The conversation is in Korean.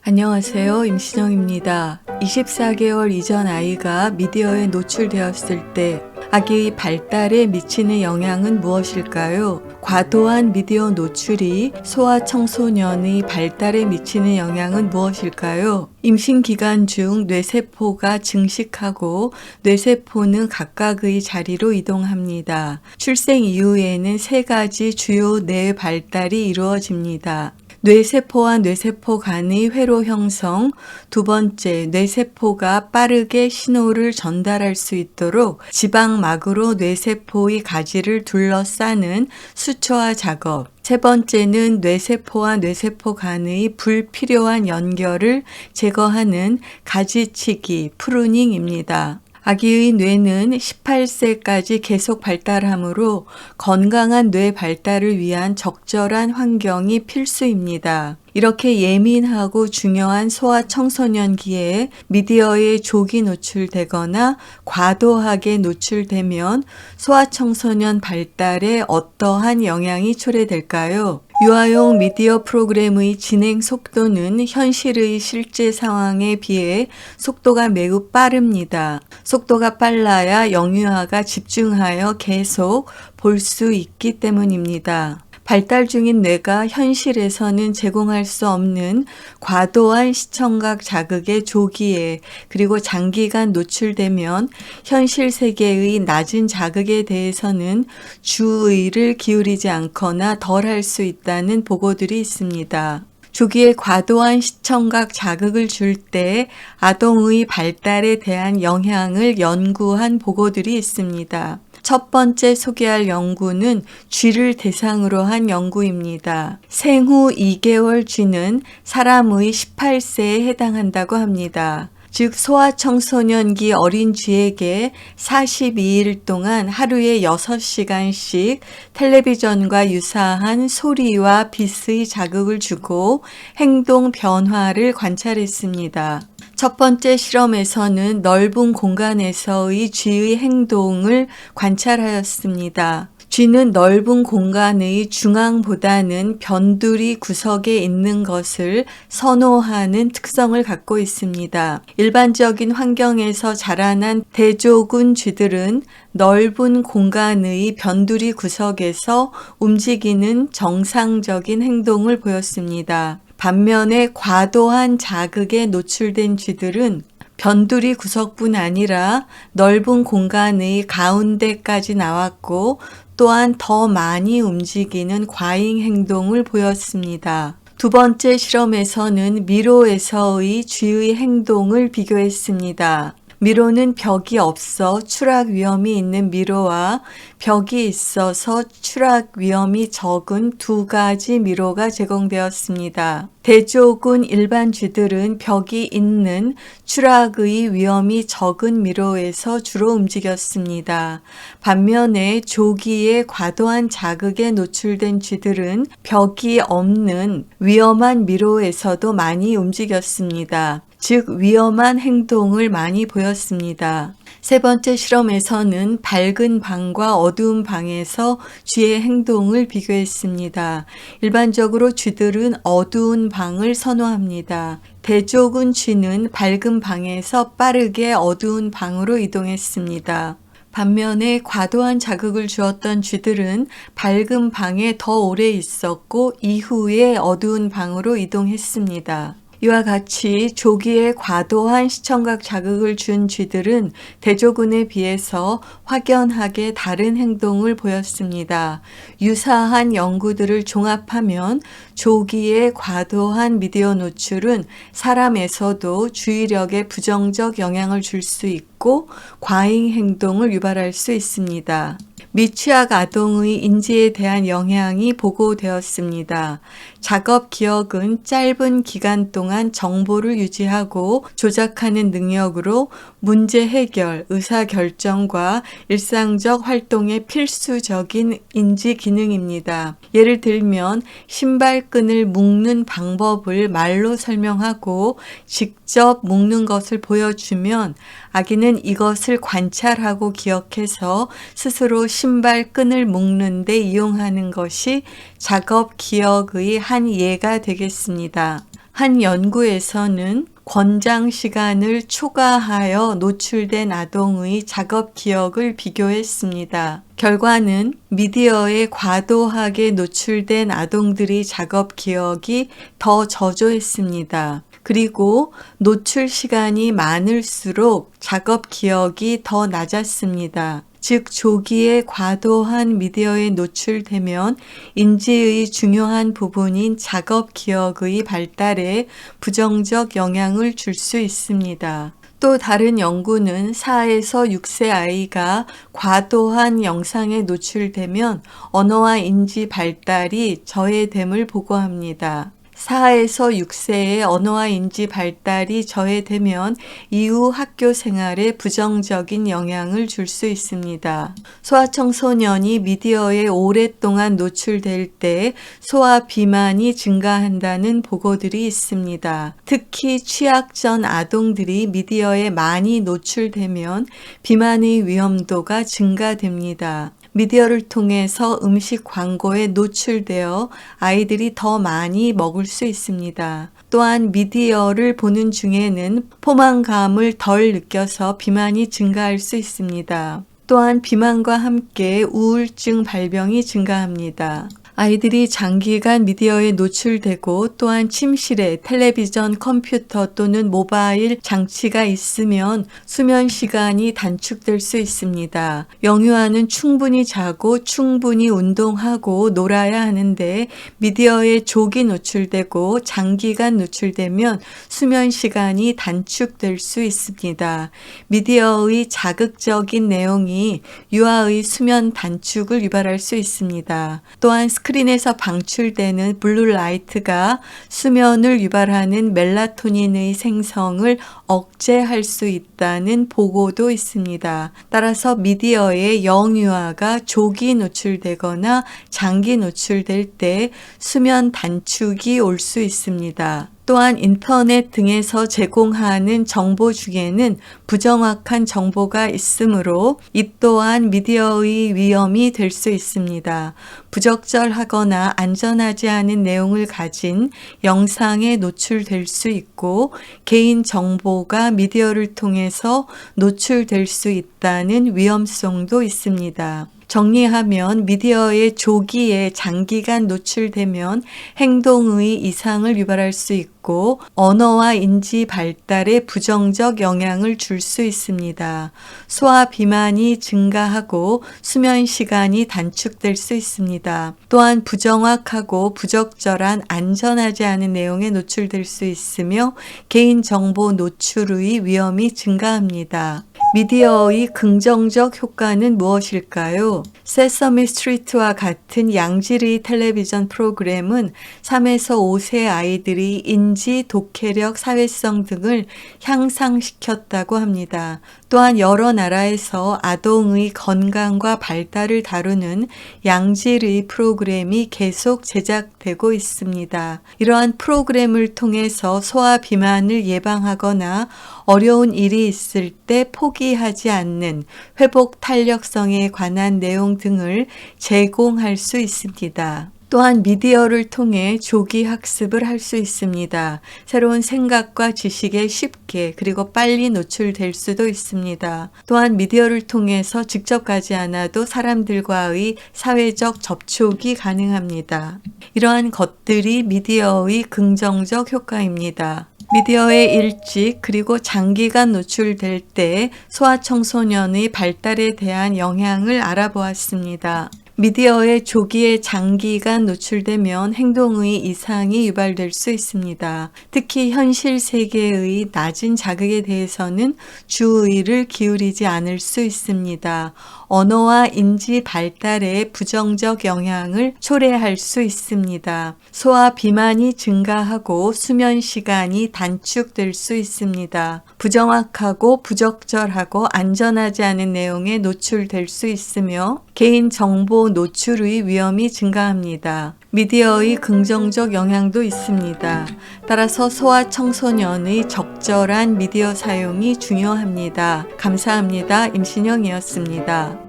안녕하세요. 임신영입니다. 24개월 이전 아이가 미디어에 노출되었을 때 아기 발달에 미치는 영향은 무엇일까요? 과도한 미디어 노출이 소아청소년의 발달에 미치는 영향은 무엇일까요? 임신 기간 중 뇌세포가 증식하고 뇌세포는 각각의 자리로 이동합니다. 출생 이후에는 세 가지 주요 뇌 발달이 이루어집니다. 뇌세포와 뇌세포 간의 회로 형성, 두 번째, 뇌세포가 빠르게 신호를 전달할 수 있도록 지방막으로 뇌세포의 가지를 둘러싸는 수초화 작업, 세 번째는 뇌세포와 뇌세포 간의 불필요한 연결을 제거하는 가지치기, 프루닝입니다. 아기의 뇌는 18세까지 계속 발달하므로 건강한 뇌 발달을 위한 적절한 환경이 필수입니다. 이렇게 예민하고 중요한 소아청소년기에 미디어에 조기 노출되거나 과도하게 노출되면 소아청소년 발달에 어떠한 영향이 초래될까요? 유아용 미디어 프로그램의 진행 속도는 현실의 실제 상황에 비해 속도가 매우 빠릅니다. 속도가 빨라야 영유아가 집중하여 계속 볼 수 있기 때문입니다. 발달 중인 뇌가 현실에서는 제공할 수 없는 과도한 시청각 자극에 조기에 그리고 장기간 노출되면 현실 세계의 낮은 자극에 대해서는 주의를 기울이지 않거나 덜 할 수 있다는 보고들이 있습니다. 조기에 과도한 시청각 자극을 줄 때 아동의 발달에 대한 영향을 연구한 보고들이 있습니다. 첫 번째 소개할 연구는 쥐를 대상으로 한 연구입니다. 생후 2개월 쥐는 사람의 18세에 해당한다고 합니다. 즉 소아청소년기 어린 쥐에게 42일 동안 하루에 6시간씩 텔레비전과 유사한 소리와 빛의 자극을 주고 행동 변화를 관찰했습니다. 첫 번째 실험에서는 넓은 공간에서의 쥐의 행동을 관찰하였습니다. 쥐는 넓은 공간의 중앙보다는 변두리 구석에 있는 것을 선호하는 특성을 갖고 있습니다. 일반적인 환경에서 자라난 대조군 쥐들은 넓은 공간의 변두리 구석에서 움직이는 정상적인 행동을 보였습니다. 반면에 과도한 자극에 노출된 쥐들은 변두리 구석뿐 아니라 넓은 공간의 가운데까지 나왔고 또한 더 많이 움직이는 과잉 행동을 보였습니다. 두 번째 실험에서는 미로에서의 쥐의 행동을 비교했습니다. 미로는 벽이 없어 추락 위험이 있는 미로와 벽이 있어서 추락 위험이 적은 두 가지 미로가 제공되었습니다. 대조군 일반 쥐들은 벽이 있는 추락의 위험이 적은 미로에서 주로 움직였습니다. 반면에 조기에 과도한 자극에 노출된 쥐들은 벽이 없는 위험한 미로에서도 많이 움직였습니다. 즉 위험한 행동을 많이 보였습니다. 세 번째 실험에서는 밝은 방과 어두운 방에서 쥐의 행동을 비교했습니다. 일반적으로 쥐들은 어두운 방을 선호합니다. 대조군 쥐는 밝은 방에서 빠르게 어두운 방으로 이동했습니다. 반면에 과도한 자극을 주었던 쥐들은 밝은 방에 더 오래 있었고 이후에 어두운 방으로 이동했습니다. 이와 같이 조기에 과도한 시청각 자극을 준 쥐들은 대조군에 비해서 확연하게 다른 행동을 보였습니다. 유사한 연구들을 종합하면 조기에 과도한 미디어 노출은 사람에서도 주의력에 부정적 영향을 줄 수 있고 과잉 행동을 유발할 수 있습니다. 미취학 아동의 인지에 대한 영향이 보고되었습니다. 작업 기억은 짧은 기간 동안 정보를 유지하고 조작하는 능력으로 문제 해결, 의사결정과 일상적 활동의 필수적인 인지 기능입니다. 예를 들면 신발끈을 묶는 방법을 말로 설명하고 직접 묶는 것을 보여주면 아기는 이것을 관찰하고 기억해서 스스로 신발끈을 묶는 데 이용하는 것이 작업 기억의 한 예가 되겠습니다. 한 연구에서는 권장 시간을 초과하여 노출된 아동의 작업 기억을 비교했습니다. 결과는 미디어에 과도하게 노출된 아동들의 작업 기억이 더 저조했습니다. 그리고 노출 시간이 많을수록 작업 기억이 더 낮았습니다. 즉 조기에 과도한 미디어에 노출되면 인지의 중요한 부분인 작업 기억의 발달에 부정적 영향을 줄 수 있습니다. 또 다른 연구는 4에서 6세 아이가 과도한 영상에 노출되면 언어와 인지 발달이 저해됨을 보고합니다. 4에서 6세의 언어와 인지 발달이 저해되면 이후 학교 생활에 부정적인 영향을 줄 수 있습니다. 소아청소년이 미디어에 오랫동안 노출될 때 소아 비만이 증가한다는 보고들이 있습니다. 특히 취학 전 아동들이 미디어에 많이 노출되면 비만의 위험도가 증가됩니다. 미디어를 통해서 음식 광고에 노출되어 아이들이 더 많이 먹을 수 있습니다. 또한 미디어를 보는 중에는 포만감을 덜 느껴서 비만이 증가할 수 있습니다. 또한 비만과 함께 우울증 발병이 증가합니다. 아이들이 장기간 미디어에 노출되고 또한 침실에 텔레비전, 컴퓨터 또는 모바일 장치가 있으면 수면 시간이 단축될 수 있습니다. 영유아는 충분히 자고 충분히 운동하고 놀아야 하는데 미디어에 조기 노출되고 장기간 노출되면 수면 시간이 단축될 수 있습니다. 미디어의 자극적인 내용이 유아의 수면 단축을 유발할 수 있습니다. 또한 스크린에서 방출되는 블루라이트가 수면을 유발하는 멜라토닌의 생성을 억제할 수 있다는 보고도 있습니다. 따라서 미디어에 영유아가 조기 노출되거나 장기 노출될 때 수면 단축이 올 수 있습니다. 또한 인터넷 등에서 제공하는 정보 중에는 부정확한 정보가 있으므로 이 또한 미디어의 위험이 될 수 있습니다. 부적절하거나 안전하지 않은 내용을 가진 영상에 노출될 수 있고 개인 정보가 미디어를 통해서 노출될 수 있다는 위험성도 있습니다. 정리하면 미디어에 조기에 장기간 노출되면 행동의 이상을 유발할 수 있고 언어와 인지 발달에 부정적 영향을 줄 수 있습니다. 소아 비만이 증가하고 수면 시간이 단축될 수 있습니다. 또한 부정확하고 부적절한 안전하지 않은 내용에 노출될 수 있으며 개인정보 노출의 위험이 증가합니다. 미디어의 긍정적 효과는 무엇일까요? 세서미 스트리트와 같은 양질의 텔레비전 프로그램은 3에서 5세 아이들이 인지, 독해력, 사회성 등을 향상시켰다고 합니다. 또한 여러 나라에서 아동의 건강과 발달을 다루는 양질의 프로그램이 계속 제작되고 있습니다. 이러한 프로그램을 통해서 소아 비만을 예방하거나 어려운 일이 있을 때 포기하지 않는 회복 탄력성에 관한 내용 등을 제공할 수 있습니다. 또한 미디어를 통해 조기 학습을 할 수 있습니다. 새로운 생각과 지식에 쉽게 그리고 빨리 노출될 수도 있습니다. 또한 미디어를 통해서 직접 가지 않아도 사람들과의 사회적 접촉이 가능합니다. 이러한 것들이 미디어의 긍정적 효과입니다. 미디어에 일찍 그리고 장기간 노출될 때 소아청소년의 발달에 대한 영향을 알아보았습니다. 미디어에 조기에 장기간 노출되면 행동의 이상이 유발될 수 있습니다. 특히 현실 세계의 낮은 자극에 대해서는 주의를 기울이지 않을 수 있습니다. 언어와 인지 발달에 부정적 영향을 초래할 수 있습니다. 소아 비만이 증가하고 수면 시간이 단축될 수 있습니다. 부정확하고 부적절하고 안전하지 않은 내용에 노출될 수 있으며 개인정보 노출의 위험이 증가합니다. 미디어의 긍정적 영향도 있습니다. 따라서 소아청소년의 적절한 미디어 사용이 중요합니다. 감사합니다. 임신영이었습니다.